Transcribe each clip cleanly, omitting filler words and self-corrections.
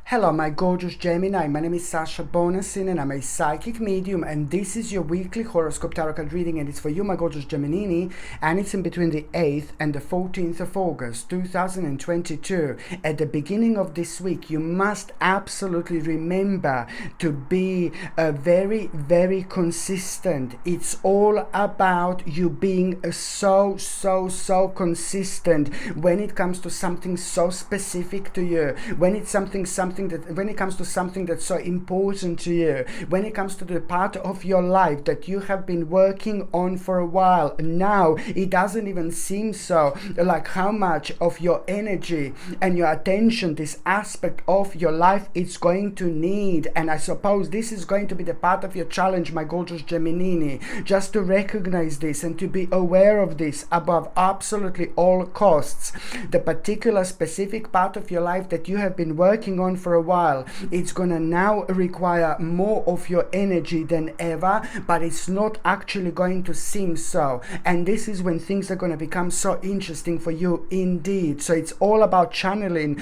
Hello, my gorgeous Gemini. My name is Sasha Bonasin and I'm a psychic medium, and this is your weekly horoscope tarot card reading, and it's for you, my gorgeous Gemini, and it's in between the 8th and the 14th of August 2022. At the beginning of this week, you must absolutely remember to be very, very consistent. It's all about you being so consistent when it comes to something so specific to you, when it comes to something that's so important to you, when it comes to the part of your life that you have been working on for a while. Now it doesn't even seem so, like how much of your energy and your attention this aspect of your life is going to need. And I suppose this is going to be the part of your challenge, my gorgeous Gemini, just to recognize this and to be aware of this above absolutely all costs. The particular specific part of your life that you have been working on for a while, it's gonna now require more of your energy than ever, but it's not actually going to seem so. And this is when things are going to become so interesting for you indeed. So it's all about channeling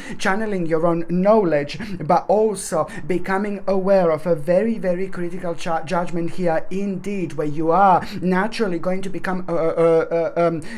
your own knowledge, but also becoming aware of a very, very critical judgment here indeed, where you are naturally going to become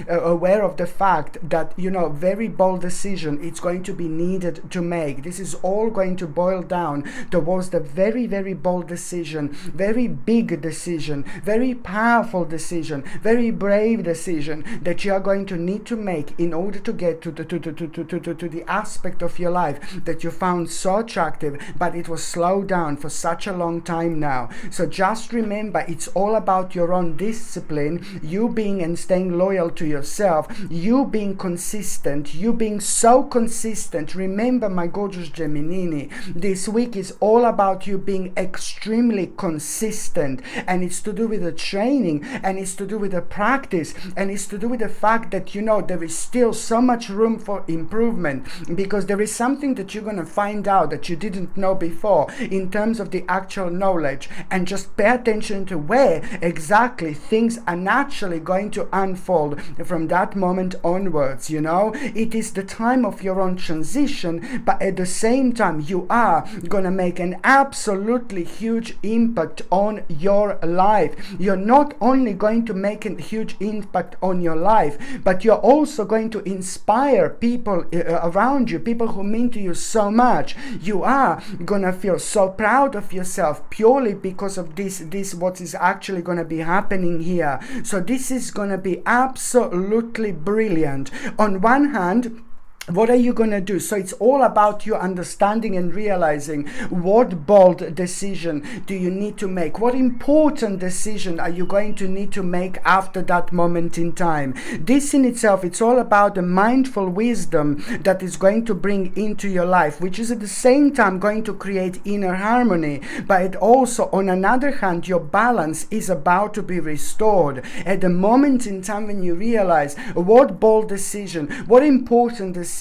aware of the fact that, very bold decision it's going to be needed to make. This is all going to boil down towards the very, very bold decision, very big decision, very powerful decision, very brave decision that you are going to need to make in order to get to the aspect of your life that you found so attractive, but it was slowed down for such a long time now. So just remember, it's all about your own discipline, you being and staying loyal to yourself, you being consistent, you being so consistent. Remember, my gorgeous Gemini, this week is all about you being extremely consistent, and it's to do with the training, and it's to do with the practice, and it's to do with the fact that there is still so much room for improvement, because there is something that you're going to find out that you didn't know before in terms of the actual knowledge. And just pay attention to where exactly things are naturally going to unfold from that moment onwards. It is the time of your own transition, but at the same time you are going to make an absolutely huge impact on your life. You're not only going to make a huge impact on your life, but you're also going to inspire people around you, people who mean to you so much. You are going to feel so proud of yourself purely because of this what is actually going to be happening here. So this is going to be absolutely brilliant. On one hand, what are you going to do? So it's all about you understanding and realizing what bold decision do you need to make? What important decision are you going to need to make after that moment in time? This in itself, it's all about the mindful wisdom that is going to bring into your life, which is at the same time going to create inner harmony. But it also, on another hand, your balance is about to be restored. At the moment in time when you realize what bold decision, what important decision,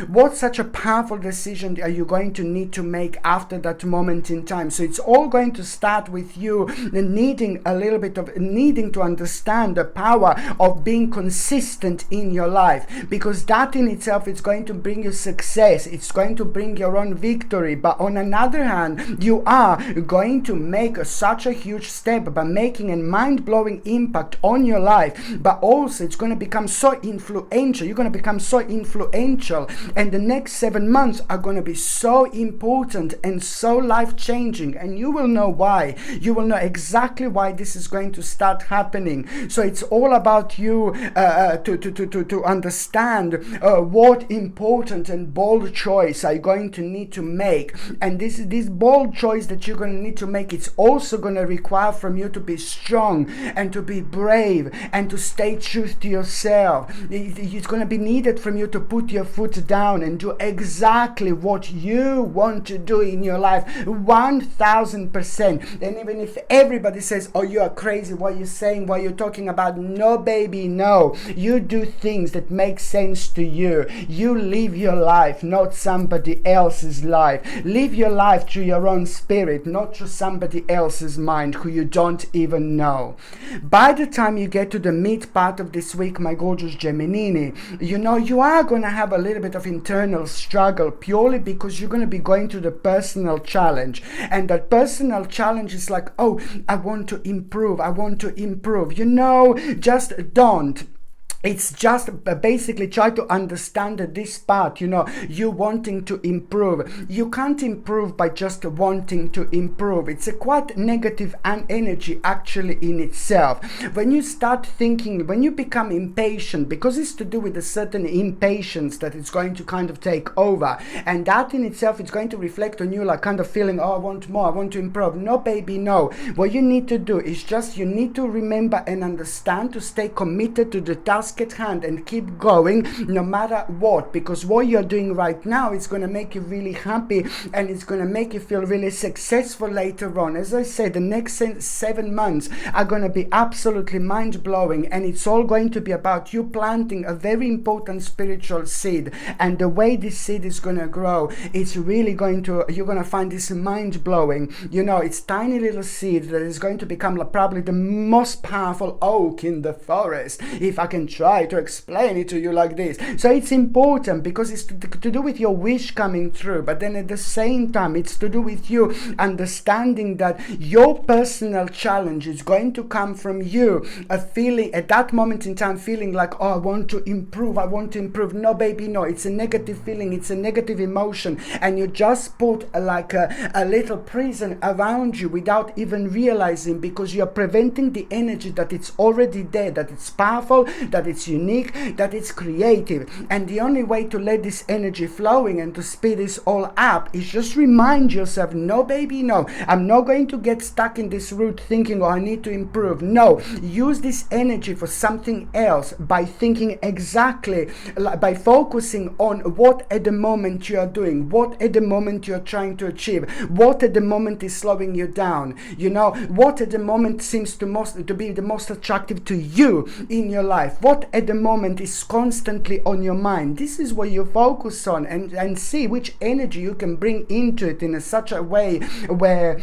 what such a powerful decision are you going to need to make after that moment in time. So it's all going to start with you needing to understand the power of being consistent in your life, because that in itself is going to bring you success, it's going to bring your own victory. But on another hand, you are going to make such a huge step by making a mind-blowing impact on your life, but also it's going to become so influential. You're going to become so influential, and the next 7 months are going to be so important and so life-changing, and you will know why. You will know exactly why this is going to start happening. So it's all about you to understand what important and bold choice are you going to need to make. And this bold choice that you're going to need to make, it's also going to require from you to be strong and to be brave and to stay true to yourself. It's going to be needed from you to put your foot down and do exactly what you want to do in your life 1000%. And even if everybody says, oh, you are crazy, what you're saying, what you're talking about, no baby, no. You do things that make sense to you. You live your life, not somebody else's life. Live your life through your own spirit, not through somebody else's mind who you don't even know. By the time you get to the mid part of this week, my gorgeous Gemini, you are going to have a little bit of internal struggle, purely because you're going to be going through the personal challenge. And that personal challenge is like, oh, I want to improve, I want to improve. Just don't. It's just basically try to understand this part, you wanting to improve. You can't improve by just wanting to improve. It's a quite negative energy actually in itself. When you start thinking, when you become impatient, because it's to do with a certain impatience that it's going to kind of take over, and that in itself is going to reflect on you like kind of feeling, oh, I want more, I want to improve. No, baby, no. What you need to do is just, you need to remember and understand to stay committed to the task at hand and keep going no matter what, because what you're doing right now is going to make you really happy and it's going to make you feel really successful later on. As I said, the next 7 months are going to be absolutely mind-blowing, and it's all going to be about you planting a very important spiritual seed, and the way this seed is going to grow, it's really going to, you're going to find this mind-blowing. It's tiny little seed that is going to become probably the most powerful oak in the forest, if I can try to explain it to you like this. So it's important because it's to do with your wish coming true, but then at the same time it's to do with you understanding that your personal challenge is going to come from you feeling at that moment in time, feeling like, oh, I want to improve, I want to improve. No, baby, no. It's a negative feeling, it's a negative emotion, and you just put a little prison around you without even realizing, because you're preventing the energy that it's already there, that it's powerful, that it's unique, that it's creative. And the only way to let this energy flowing and to speed this all up is just remind yourself, no, baby, no. I'm not going to get stuck in this route thinking, oh, I need to improve. No, use this energy for something else by thinking exactly, by focusing on what at the moment you are doing, what at the moment you're trying to achieve, what at the moment is slowing you down, what at the moment seems to be the most attractive to you in your life, what at the moment is constantly on your mind. This is what you focus on, and see which energy you can bring into it in such a way where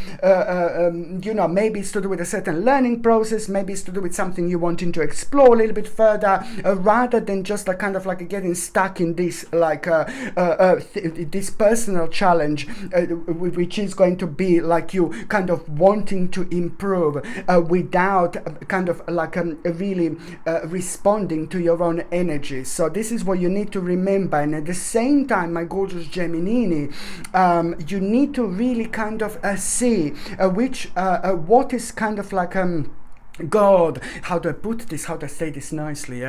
maybe it's to do with a certain learning process, maybe it's to do with something you're wanting to explore a little bit further, rather than just getting stuck in this this personal challenge, which is going to be like you kind of wanting to improve without really responding to your own energy. So this is what you need to remember. And at the same time, my gorgeous Gemini, you need to really kind of see what is kind of God, how do I put this? How do I say this nicely?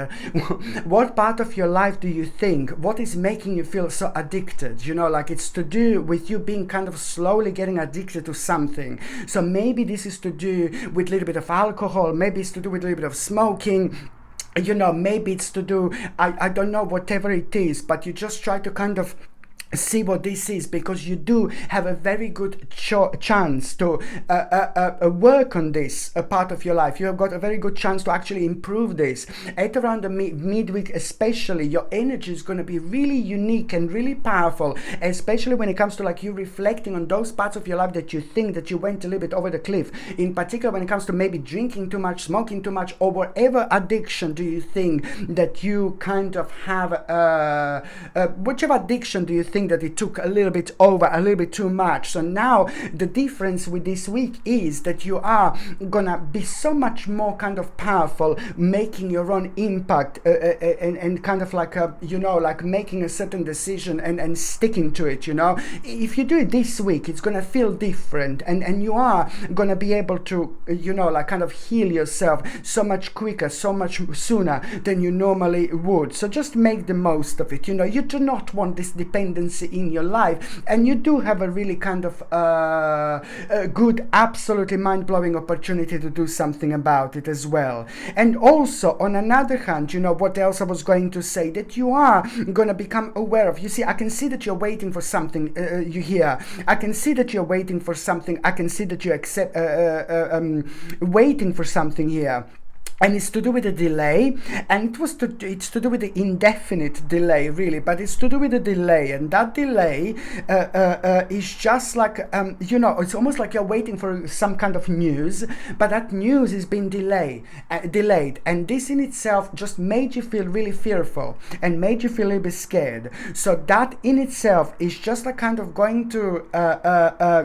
What part of your life do you think? What is making you feel so addicted? It's to do with you being kind of slowly getting addicted to something. So maybe this is to do with a little bit of alcohol. Maybe it's to do with a little bit of smoking. Maybe it's to do, I don't know, whatever it is, but you just try to kind of see what this is, because you do have a very good chance to work on this part of your life. You have got a very good chance to actually improve this. At around the midweek especially, your energy is going to be really unique and really powerful, especially when it comes to you reflecting on those parts of your life that you think that you went a little bit over the cliff. In particular, when it comes to maybe drinking too much, smoking too much, or whatever addiction do you think that you kind of have, whichever addiction do you think that it took a little bit over, a little bit too much. So now the difference with this week is that you are gonna be so much more kind of powerful, making your own impact and kind of making a certain decision and sticking to it. If you do it this week, it's gonna feel different, and you are gonna be able to kind of heal yourself so much quicker, so much sooner than you normally would. So just make the most of it. You do not want this dependency in your life, and you do have a really kind of good, absolutely mind-blowing opportunity to do something about it as well. And also, on another hand, what else I was going to say, that you are going to become aware of. You see, I can see that you're waiting for something, you hear. I can see that you're waiting for something. I can see that you're waiting for something here. and it's to do with a delay, and it's to do with the indefinite delay, really, but it's to do with a delay, and that delay is just like it's almost like you're waiting for some kind of news, but that news is being delayed, and this in itself just made you feel really fearful and made you feel a little bit scared. So that in itself is just like kind of going to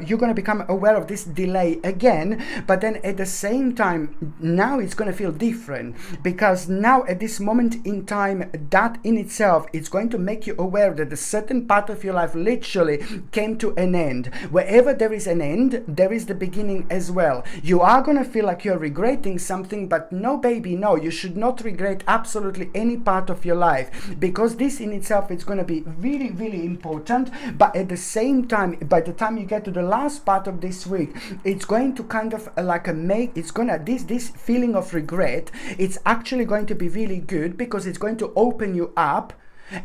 you're going to become aware of this delay again, but then at the same time now it's going to feel different, because now at this moment in time, that in itself is going to make you aware that a certain part of your life literally came to an end. Wherever there is an end, there is the beginning as well. You are going to feel like you're regretting something, but no, baby, no, you should not regret absolutely any part of your life, because this in itself is going to be really, really important. But at the same time, by the time you get to the last part of this week, it's going to kind of this feeling of regret, it's actually going to be really good, because it's going to open you up,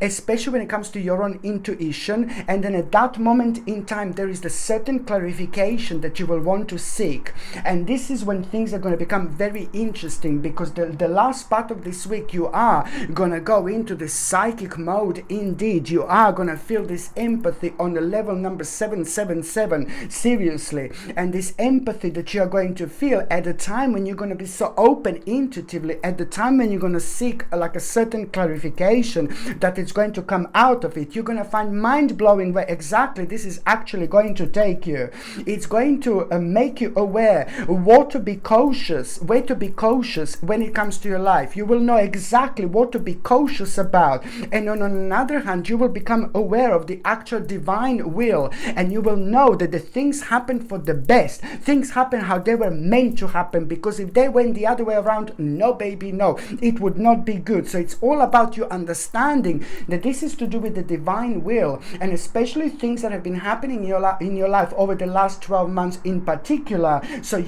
especially when it comes to your own intuition. And then at that moment in time, there is the certain clarification that you will want to seek, and this is when things are going to become very interesting, because the last part of this week you are going to go into the psychic mode. Indeed, you are going to feel this empathy on the level number 777, seriously, and this empathy that you are going to feel at the time when you're going to be so open intuitively, at the time when you're going to seek like a certain clarification that it's going to come out of it. You're going to find mind-blowing where exactly this is actually going to take you. It's going to make you aware what to be cautious, where to be cautious when it comes to your life. You will know exactly what to be cautious about, and on another hand, you will become aware of the actual divine will, and you will know that the things happen for the best. Things happen how they were meant to happen, because if they went the other way around, no, baby, no, it would not be good. So it's all about you understanding that this is to do with the divine will, and especially things that have been happening in your life over the last 12 months in particular. So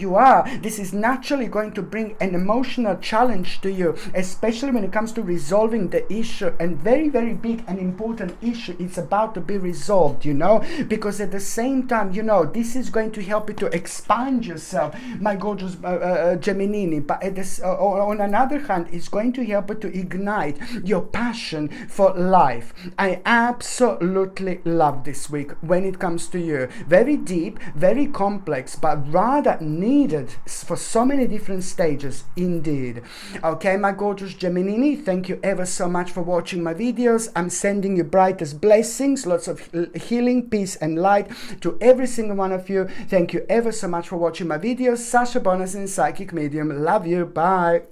this is naturally going to bring an emotional challenge to you, especially when it comes to resolving the issue, and very, very big and important issue is about to be resolved, because at the same time, this is going to help you to expand yourself, my gorgeous Gemini, but on another hand, it's going to help you to ignite your passion for life. I absolutely love this week when it comes to you. Very deep, very complex, but rather needed for so many different stages indeed. Okay, my gorgeous Gemini, thank you ever so much for watching my videos. I'm sending you brightest blessings, lots of healing, peace and light to every single one of you. Thank you ever so much for watching my videos. Sasha Bonasin, Psychic Medium. Love you. Bye.